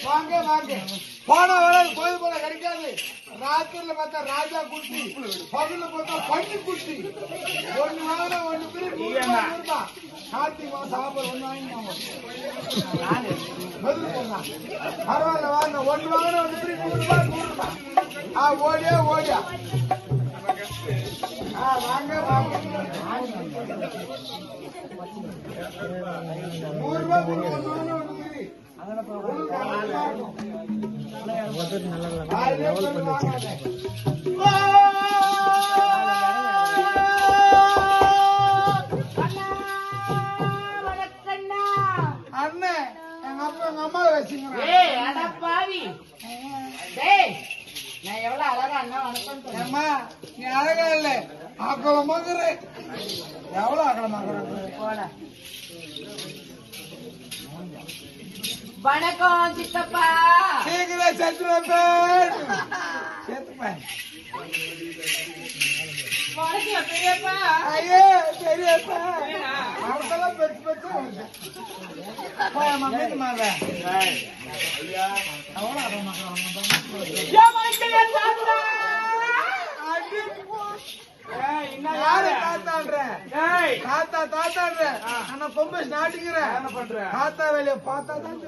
வாங்க வாங்க. போன வர கோயில் போல கிடைக்காது. ராத்திரில பார்த்தா ராஜா குட்டி, பகல்ல பார்த்தா பட்டி குட்டி. ஒண்ணு வாங்க ஒண்ணு பிரி ரூபா. கார்த்திகை மாசம் ஆபர் ஒண்ணு வாங்கினாங்க. பரவாயில்ல வாங்க. ஒண்ணு வாங்க ஒண்ணு பிரி ரூபா. ஓடியா ஓடியா. வாங்க வாங்க. 100 ரூபாய் ஒண்ணு ஒண்ணு பிரி. அண்ணன் எங்க அப்பா எங்க அம்மா வச்சுங்க. நான் எவ்வளவு அழகா அண்ணா வணக்கம். அம்மா நீ அழகா இல்ல அகலமாக்குற. எவ்வளவு அகலமாக்குற போட. வணக்கம் சித்தப்பா. சீக்கிரம் சத்துருப்பேன். செத்துப்பேன். வணக்கம் பெரியப்பா. ஐயே பெரியப்பா. அவர்தான் பெருசு பெருசு. மம்மி மாத அவ்வளோ அகலமாக்குறாங்க. தாத்தா தாத்தான்ற ஆனா கொம்பு நாட்டுக்கிறேன். என்ன பண்ற தாத்தா வேலைய பார்த்தா தான்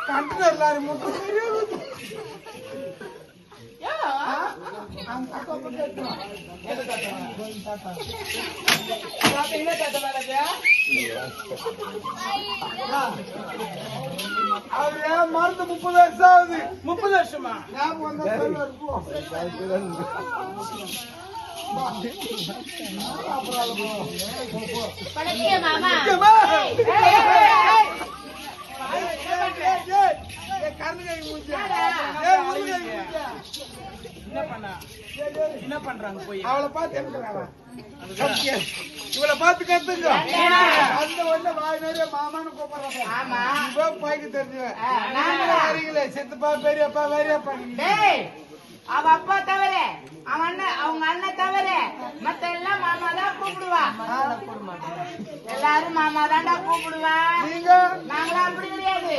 கண்டுறாரு முட்டு அவரு மருந்து 30 வருஷம் ஆகுது. 30 வருஷமா என்ன பண்றாங்க போய் அவளை பார்த்து இவளை பார்த்து கத்துங்க. அந்த ஒண்ணு வாய் நிறைய மாமான்னு கூப்பிடுறாங்க. பாய்க்கு தெரிஞ்சுவேன். சித்தப்பா பெரியப்பா பெரியப்பா. அவ அப்பா தவிர அவன் அண்ணன் அவங்க அண்ணன் தவிர மத்த எல்லாம் மாமா தான் கூப்பிடுவா. எல்லாரும் மாமா தாண்டா கூப்பிடுவா. நீங்க நாங்களா அப்படி கிடையாது.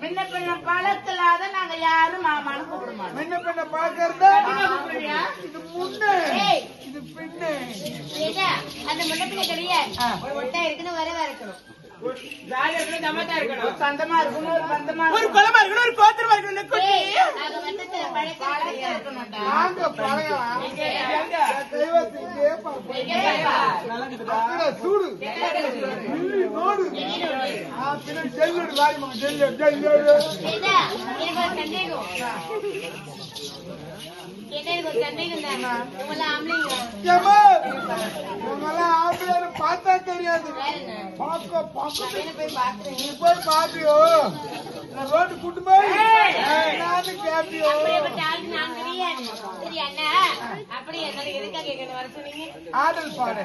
முன்ன பின்ன பழக்கலாத நாங்க யாரும் மாமான்னு கூப்பிட மாட்டோம். முன்ன பின்ன பாக்குறதா இது முன்ன இது பின்ன. அந்த முன்ன பின்ன கிடையாது. ஒட்டா இருக்குன்னு வரவா இருக்கணும். ஜாலியா இருக்கணும், ஜமாத்தா இருக்கணும், ஒரு சந்தமா இருக்கணும், ஒரு பந்தமா இருக்கணும், ஒரு குலமா இருக்கணும், ஒரு கோத்திரமா இருக்கணும். நாங்க வந்து பழக்கம் இருக்கணும்டா. நாங்க பழகலாம். தெய்வத்துக்கே சூடு நோடு பின்ன ஜெல்லு வாய்மா ஜெல்லு ஜெல்லு. பார்த்தா தெரியாது. போய் பாப்பியோ ரோட்டு கூட்டு போய் நானும் கேப்பியோ. ஆடல் பாடு